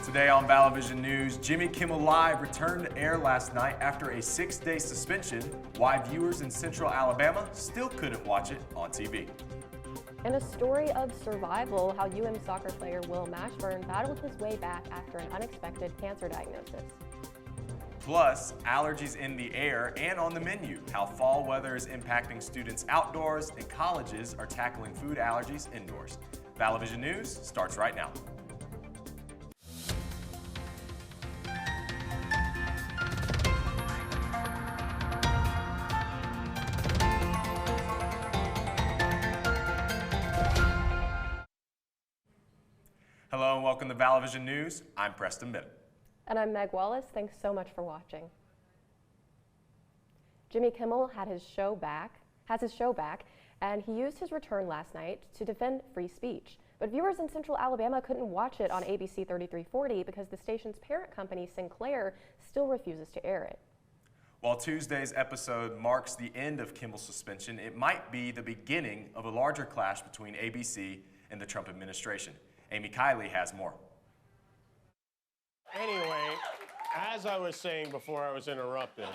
Today on Vallovision News, Jimmy Kimmel Live returned to air last night after a 6-day suspension. Why viewers in Central Alabama still couldn't watch it on TV. And a story of survival, how soccer player Will Mashburn battled his way back after an unexpected cancer diagnosis. Plus, allergies in the air and on the menu, how fall weather is impacting students outdoors and colleges are tackling food allergies indoors. Vallovision News starts right now. Hello and welcome to Vallovision News. I'm Preston Bennett. And I'm Meg Wallace. Thanks so much for watching. Jimmy Kimmel has his show back, and he used his return last night to defend free speech. But viewers in Central Alabama couldn't watch it on ABC 3340 because the station's parent company, Sinclair, still refuses to air it. While Tuesday's episode marks the end of Kimmel's suspension, it might be the beginning of a larger clash between ABC and the Trump administration. Amy Kiley has more. Anyway, as I was saying before I was interrupted.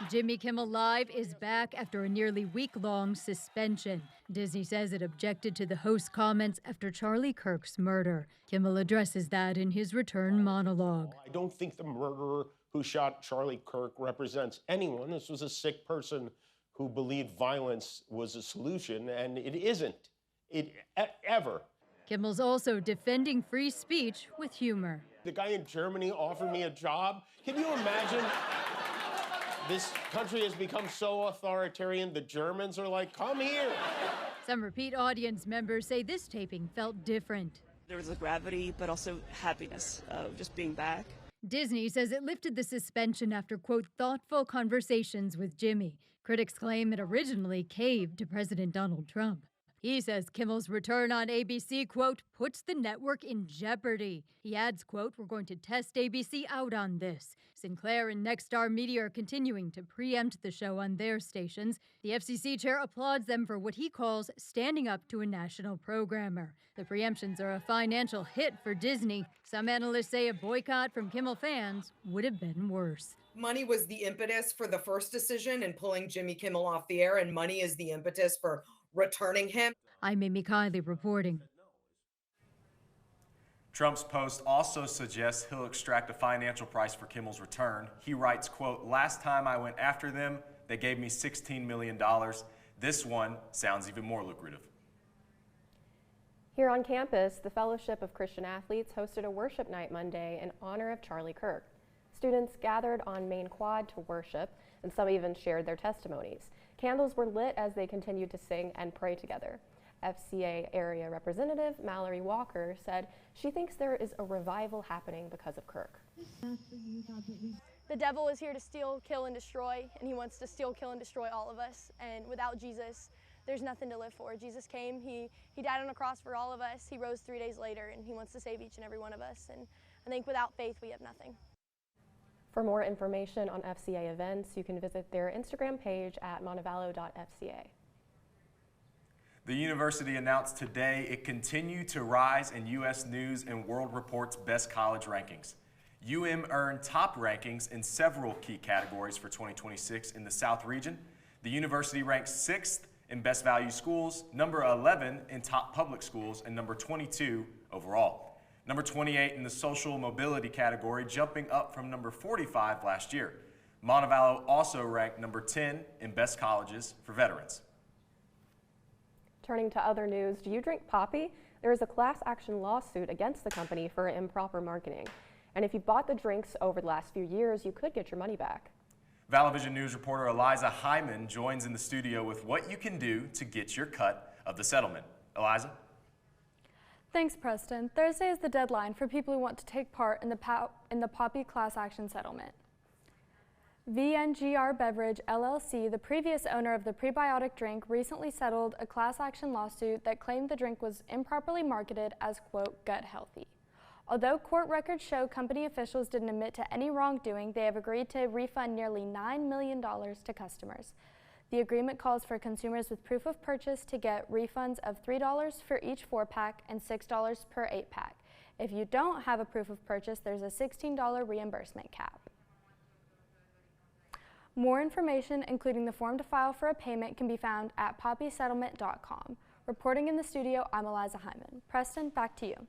Jimmy Kimmel Live is back after a nearly week-long suspension. Disney says it objected to the host's comments after Charlie Kirk's murder. Kimmel addresses that in his return monologue. I don't think the murderer who shot Charlie Kirk represents anyone. This was a sick person who believed violence was a solution, and it isn't. Ever. Kimmel's also defending free speech with humor. The guy in Germany offered me a job. Can you imagine? This country has become so authoritarian, the Germans are like, come here. Some repeat audience members say this taping felt different. There was a gravity, but also happiness of just being back. Disney says it lifted the suspension after, quote, thoughtful conversations with Jimmy. Critics claim it originally caved to President Donald Trump. He says Kimmel's return on ABC, quote, puts the network in jeopardy. He adds, quote, we're going to test ABC out on this. Sinclair and Nexstar Media are continuing to preempt the show on their stations. The FCC chair applauds them for what he calls standing up to a national programmer. The preemptions are a financial hit for Disney. Some analysts say a boycott from Kimmel fans would have been worse. Money was the impetus for the first decision and pulling Jimmy Kimmel off the air, and money is the impetus for returning him. I'm Amy Kiley reporting. Trump's post also suggests he'll extract a financial price for Kimmel's return. He writes, quote, last time I went after them, they gave me $16 million. This one sounds even more lucrative. Here on campus, the Fellowship of Christian Athletes hosted a worship night Monday in honor of Charlie Kirk. Students gathered on Main Quad to worship, and some even shared their testimonies. Candles were lit as they continued to sing and pray together. FCA Area Representative Mallory Walker said she thinks there is a revival happening because of Kirk. The devil is here to steal, kill, and destroy, and he wants to steal, kill, and destroy all of us. And without Jesus, there's nothing to live for. Jesus came, he died on a cross for all of us, he rose 3 days later, and he wants to save each and every one of us. And I think without faith, we have nothing. For more information on FCA events, you can visit their Instagram page at montevallo.fca. The university announced today it continued to rise in U.S. News and World Report's best college rankings. UM earned top rankings in several key categories for 2026 in the South region. The university ranks 6th in best value schools, number 11 in top public schools, and number 22 overall. Number 28 in the social mobility category, jumping up from number 45 last year. Montevallo also ranked number 10 in best colleges for veterans. Turning to other news, do you drink Poppy? There is a class action lawsuit against the company for improper marketing. And if you bought the drinks over the last few years, you could get your money back. Vallovision News reporter Eliza Hyman joins in the studio with what you can do to get your cut of the settlement. Eliza? Thanks, Preston. Thursday is the deadline for people who want to take part in the Poppy class action settlement. VNGR Beverage LLC, the previous owner of the prebiotic drink, recently settled a class action lawsuit that claimed the drink was improperly marketed as, quote, gut healthy. Although court records show company officials didn't admit to any wrongdoing, they have agreed to refund nearly $9 million to customers. The agreement calls for consumers with proof of purchase to get refunds of $3 for each 4-pack and $6 per 8-pack. If you don't have a proof of purchase, there's a $16 reimbursement cap. More information, including the form to file for a payment, can be found at poppysettlement.com. Reporting in the studio, I'm Eliza Hyman. Preston, back to you.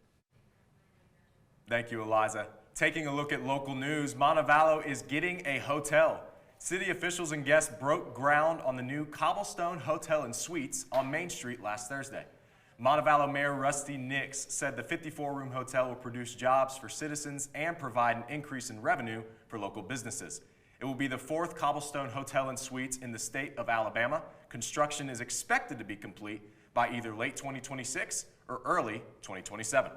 Thank you, Eliza. Taking a look at local news, Vallo is getting a hotel. City officials and guests broke ground on the new Cobblestone Hotel and Suites on Main Street last Thursday. Vallo Mayor Rusty Nix said the 54-room hotel will produce jobs for citizens and provide an increase in revenue for local businesses. It will be the 4th Cobblestone Hotel and Suites in the state of Alabama. Construction is expected to be complete by either late 2026 or early 2027.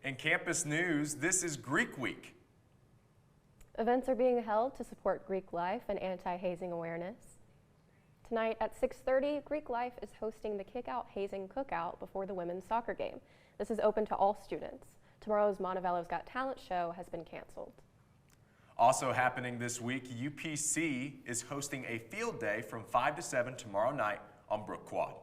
In campus news, this is Greek Week. Events are being held to support Greek life and anti-hazing awareness. Tonight at 6:30, Greek Life is hosting the Kick-Out Hazing Cookout before the women's soccer game. This is open to all students. Tomorrow's Montevallo's Got Talent show has been canceled. Also happening this week, UPC is hosting a field day from 5 to 7 tomorrow night on Brook Quad.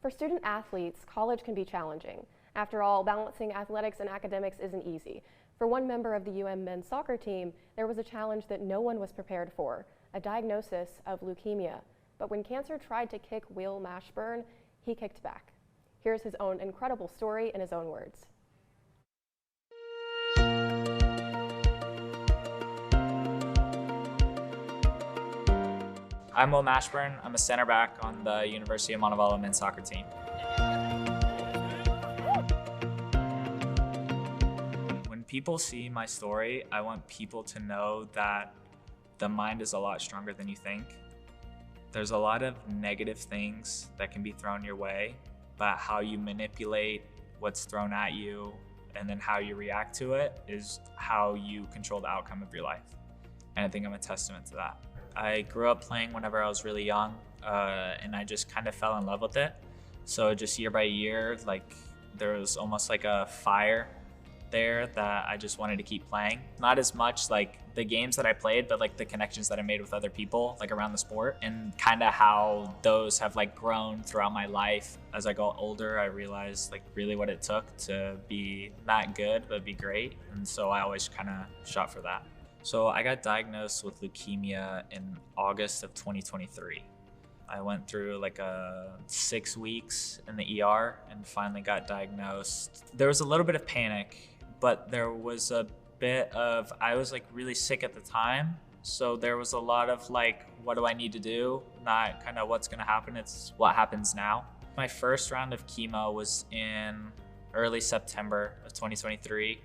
For student athletes, college can be challenging. After all, balancing athletics and academics isn't easy. For one member of the UM men's soccer team, there was a challenge that no one was prepared for, a diagnosis of leukemia. But when cancer tried to kick Will Mashburn, he kicked back. Here's his own incredible story in his own words. I'm Will Mashburn. I'm a center back on the University of Montevallo men's soccer team. When people see my story, I want people to know that the mind is a lot stronger than you think. There's a lot of negative things that can be thrown your way, but how you manipulate what's thrown at you and then how you react to it is how you control the outcome of your life. And I think I'm a testament to that. I grew up playing whenever I was really young, and I just kind of fell in love with it. So just year by year, like there was almost like a fire there that I just wanted to keep playing. Not as much like the games that I played, but like the connections that I made with other people like around the sport, and kind of how those have like grown throughout my life. As I got older, I realized like really what it took to be not good, but be great. And so I always kind of shot for that. So I got diagnosed with leukemia in August of 2023. I went through like 6 weeks in the ER and finally got diagnosed. There was a little bit of panic, but there was a bit of, I was like really sick at the time. So there was a lot of like, what do I need to do? Not kind of what's gonna happen, it's what happens now. My first round of chemo was in early September of 2023.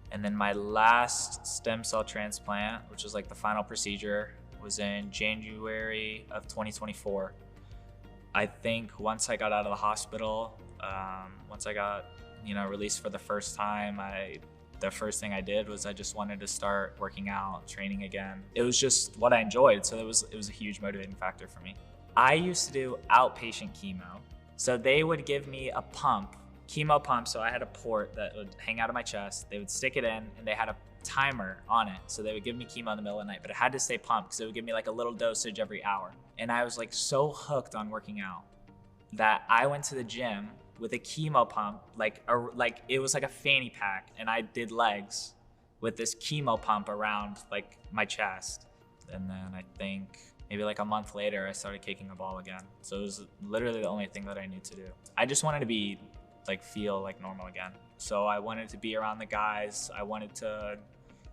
And then my last stem cell transplant, which was like the final procedure, was in January of 2024. I think once I got out of the hospital, once I got, released for the first time, the first thing I did was I just wanted to start working out, training again. It was just what I enjoyed, so it was a huge motivating factor for me. I used to do outpatient chemo, so they would give me a chemo pump, so I had a port that would hang out of my chest. They would stick it in, and they had a timer on it, so they would give me chemo in the middle of the night, but it had to stay pumped because it would give me like a little dosage every hour. And I was like so hooked on working out that I went to the gym with a chemo pump, like it was like a fanny pack, and I did legs with this chemo pump around like my chest. And then I think maybe like a month later, I started kicking a ball again. So it was literally the only thing that I knew to do. I just wanted to feel like normal again. So I wanted to be around the guys. I wanted to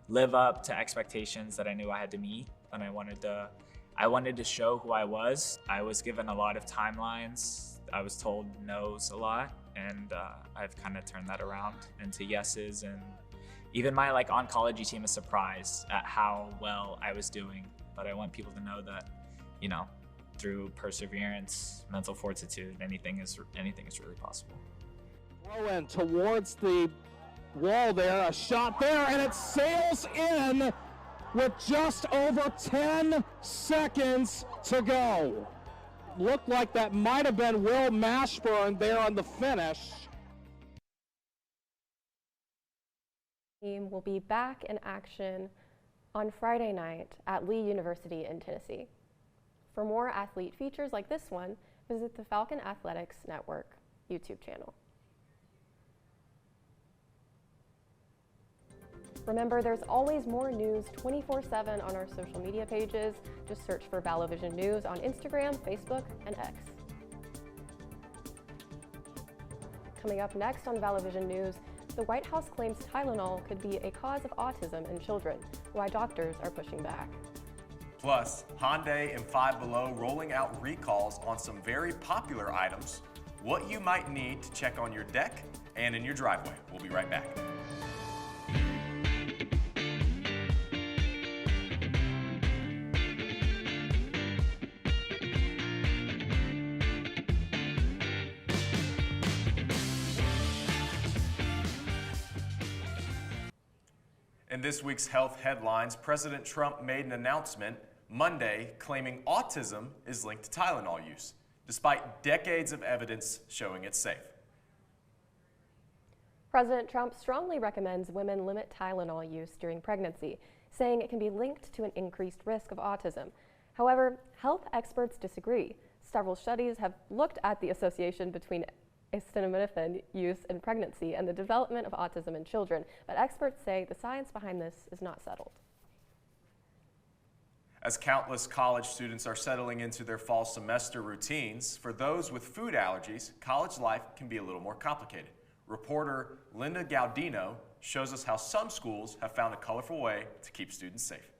live up to expectations that I knew I had to meet. And I wanted to show who I was. I was given a lot of timelines. I was told no's a lot. And I've kind of turned that around into yeses. And even my oncology team is surprised at how well I was doing. But I want people to know that, through perseverance, mental fortitude, anything is really possible. Throw in towards the wall there, a shot there, and it sails in with just over 10 seconds to go. Looked like that might have been Will Mashburn there on the finish. Team will be back in action on Friday night at Lee University in Tennessee. For more athlete features like this one, visit the Falcon Athletics Network YouTube channel. Remember, there's always more news 24/7 on our social media pages. Just search for Vallo Vision News on Instagram, Facebook, and X. Coming up next on Vallo Vision News, the White House claims Tylenol could be a cause of autism in children, why doctors are pushing back. Plus, Hyundai and Five Below rolling out recalls on some very popular items, what you might need to check on your deck and in your driveway. We'll be right back. In this week's health headlines, President Trump made an announcement Monday claiming autism is linked to Tylenol use, despite decades of evidence showing it's safe. President Trump strongly recommends women limit Tylenol use during pregnancy, saying it can be linked to an increased risk of autism. However, health experts disagree. Several studies have looked at the association between acetaminophen use in pregnancy and the development of autism in children, but experts say the science behind this is not settled. As countless college students are settling into their fall semester routines, for those with food allergies, college life can be a little more complicated. Reporter Linda Gaudino shows us how some schools have found a colorful way to keep students safe.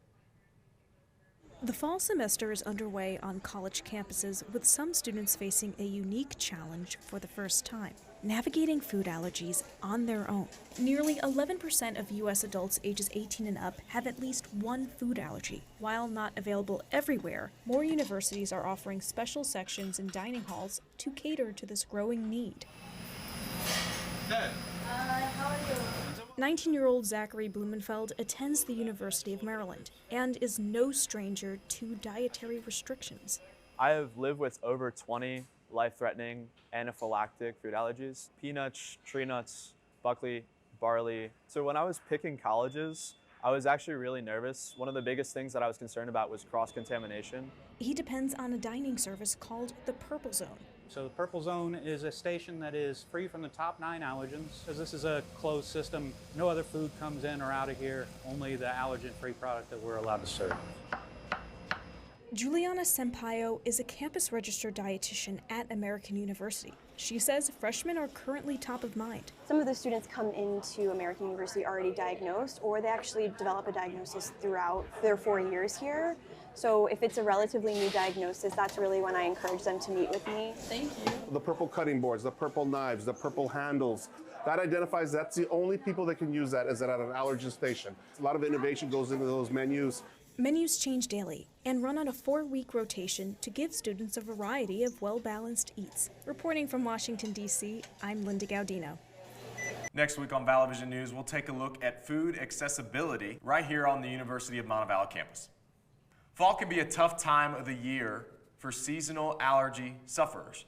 The fall semester is underway on college campuses, with some students facing a unique challenge for the first time: navigating food allergies on their own. Nearly 11% of U.S. adults ages 18 and up have at least one food allergy. While not available everywhere, more universities are offering special sections in dining halls to cater to this growing need. How are you? 19-year-old Zachary Blumenfeld attends the University of Maryland and is no stranger to dietary restrictions. I have lived with over 20 life-threatening anaphylactic food allergies: peanuts, tree nuts, buckwheat, barley. So when I was picking colleges, I was actually really nervous. One of the biggest things that I was concerned about was cross-contamination. He depends on a dining service called the Purple Zone. So the Purple Zone is a station that is free from the top 9 allergens. As this is a closed system, no other food comes in or out of here, only the allergen-free product that we're allowed to serve. Juliana Sampaio is a campus-registered dietitian at American University. She says freshmen are currently top of mind. Some of the students come into American University already diagnosed, or they actually develop a diagnosis throughout their 4 years here. So if it's a relatively new diagnosis, that's really when I encourage them to meet with me. Thank you. The purple cutting boards, the purple knives, the purple handles, that identifies that's the only people that can use that is at an allergen station. A lot of innovation goes into those menus. Menus change daily and run on a 4-week rotation to give students a variety of well-balanced eats. Reporting from Washington, D.C., I'm Linda Gaudino. Next week on Vallo Vision News, we'll take a look at food accessibility right here on the University of Montevallo campus. Fall can be a tough time of the year for seasonal allergy sufferers.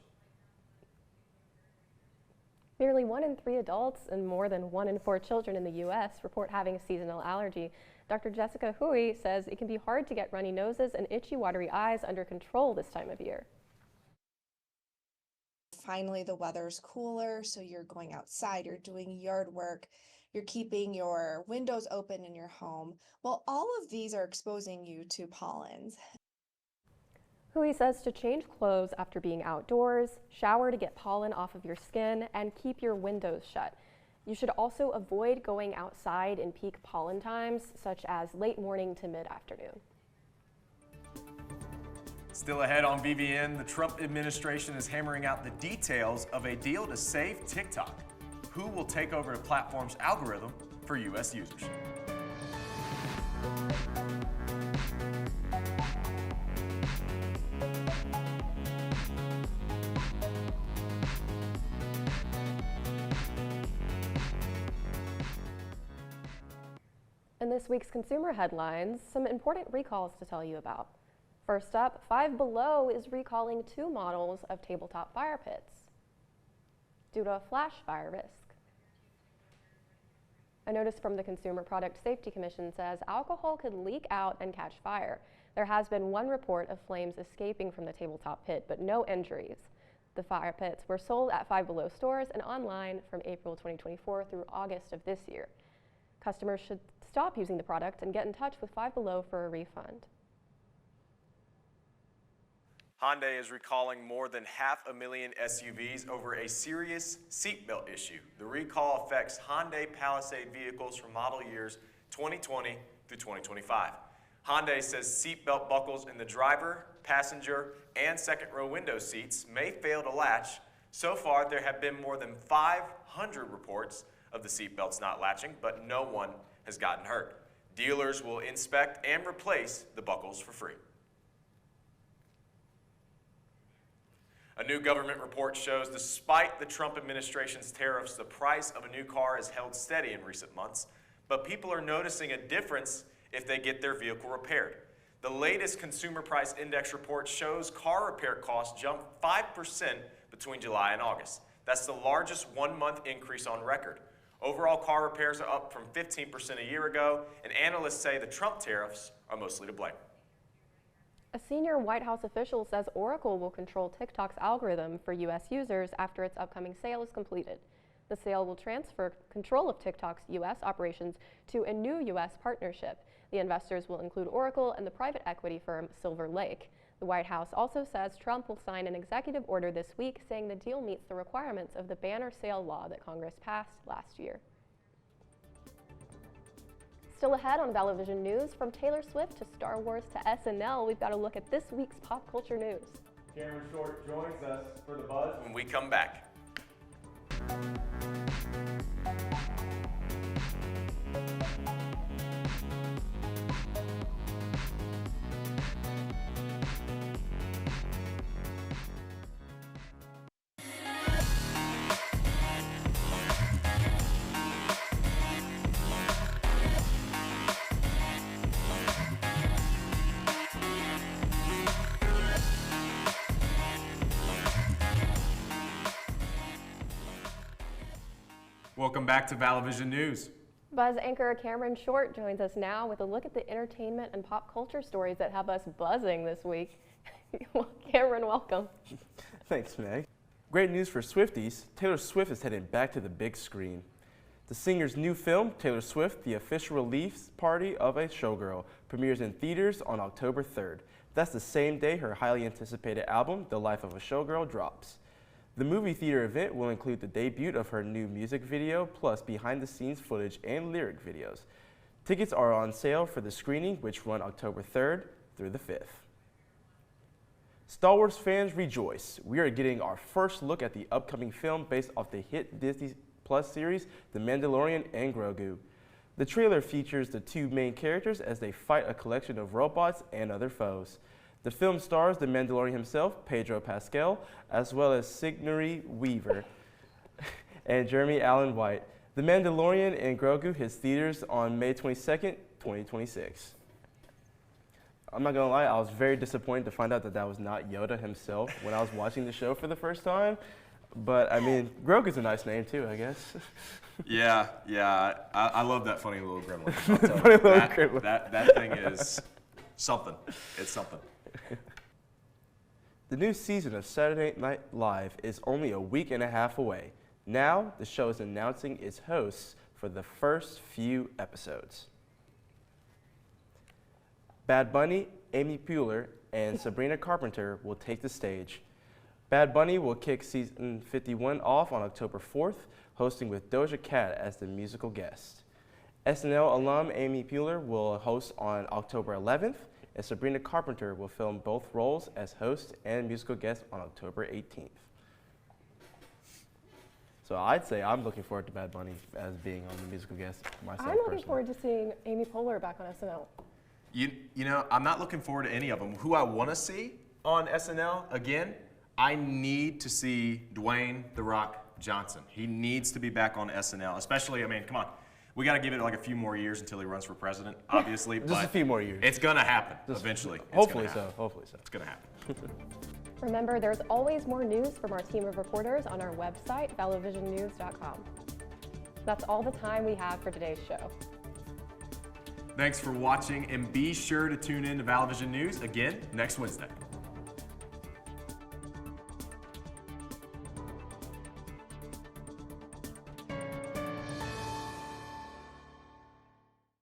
Nearly 1 in 3 adults and more than 1 in 4 children in the U.S. report having a seasonal allergy. Dr. Jessica Hui says it can be hard to get runny noses and itchy, watery eyes under control this time of year. Finally, the weather's cooler, so you're going outside, you're doing yard work, you're keeping your windows open in your home. Well, all of these are exposing you to pollens. Hui says to change clothes after being outdoors, shower to get pollen off of your skin, and keep your windows shut. You should also avoid going outside in peak pollen times, such as late morning to mid-afternoon. Still ahead on VVN, the Trump administration is hammering out the details of a deal to save TikTok. Who will take over the platform's algorithm for U.S. users? In this week's consumer headlines, some important recalls to tell you about. First up, Five Below is recalling 2 models of tabletop fire pits due to a flash fire risk. A notice from the Consumer Product Safety Commission says alcohol could leak out and catch fire. There has been 1 report of flames escaping from the tabletop pit, but no injuries. The fire pits were sold at Five Below stores and online from April 2024 through August of this year. Customers should stop using the product and get in touch with Five Below for a refund. Hyundai is recalling more than 500,000 SUVs over a serious seatbelt issue. The recall affects Hyundai Palisade vehicles from model years 2020 through 2025. Hyundai says seatbelt buckles in the driver, passenger, and second row window seats may fail to latch. So far, there have been more than 500 reports of the seatbelts not latching, but no one has gotten hurt. Dealers will inspect and replace the buckles for free. A new government report shows despite the Trump administration's tariffs, the price of a new car has held steady in recent months, but people are noticing a difference if they get their vehicle repaired. The latest Consumer Price Index report shows car repair costs jumped 5% between July and August. That's the largest one-month increase on record. Overall car repairs are up from 15% a year ago, and analysts say the Trump tariffs are mostly to blame. A senior White House official says Oracle will control TikTok's algorithm for U.S. users after its upcoming sale is completed. The sale will transfer control of TikTok's U.S. operations to a new U.S. partnership. The investors will include Oracle and the private equity firm Silver Lake. The White House also says Trump will sign an executive order this week saying the deal meets the requirements of the banner sale law that Congress passed last year. Still ahead on Vallo Vision News, from Taylor Swift to Star Wars to SNL, we've got a look at this week's pop culture news. Cameron Short joins us for the buzz when we come back. Welcome back to Vallo Vision News. Buzz anchor Cameron Short joins us now with a look at the entertainment and pop culture stories that have us buzzing this week. Cameron, welcome. Thanks, Meg. Great news for Swifties. Taylor Swift is heading back to the big screen. The singer's new film, Taylor Swift, the official release party of a showgirl, premieres in theaters on October 3rd. That's the same day her highly anticipated album, The Life of a Showgirl, drops. The movie theater event will include the debut of her new music video, plus behind-the-scenes footage and lyric videos. Tickets are on sale for the screening, which run October 3rd through the 5th. Star Wars fans rejoice. We are getting our first look at the upcoming film based off the hit Disney Plus series, The Mandalorian and Grogu. The trailer features the two main characters as they fight a collection of robots and other foes. The film stars the Mandalorian himself, Pedro Pascal, as well as Sigourney Weaver and Jeremy Allen White. The Mandalorian and Grogu hits theaters on May 22nd, 2026. I'm not gonna lie, I was very disappointed to find out that that was not Yoda himself when I was watching the show for the first time. But I mean, Grogu's a nice name too, I guess. Yeah, I love that funny little gremlin. Funny little gremlin. That thing is something. It's something. The new season of Saturday Night Live is only a week and a half away. Now, the show is announcing its hosts for the first few episodes. Bad Bunny, Amy Poehler, and Sabrina Carpenter will take the stage. Bad Bunny will kick season 51 off on October 4th, hosting with Doja Cat as the musical guest. SNL alum Amy Poehler will host on October 11th, and Sabrina Carpenter will film both roles as host and musical guest on October 18th. So I'd say I'm looking forward to Bad Bunny as being on the musical guest myself. I'm looking forward to seeing Amy Poehler back on SNL. You know, I'm not looking forward to any of them. Who I want to see on SNL, again, I need to see Dwayne "The Rock" Johnson. He needs to be back on SNL, especially, I mean, come on. We got to give it like a few more years until he runs for president, obviously. Just a few more years. It's going to happen eventually. Hopefully so. Hopefully so. It's going to happen. Remember, there's always more news from our team of reporters on our website, vallovisionnews.com. That's all the time we have for today's show. Thanks for watching, and be sure to tune in to Vallo Vision News again next Wednesday.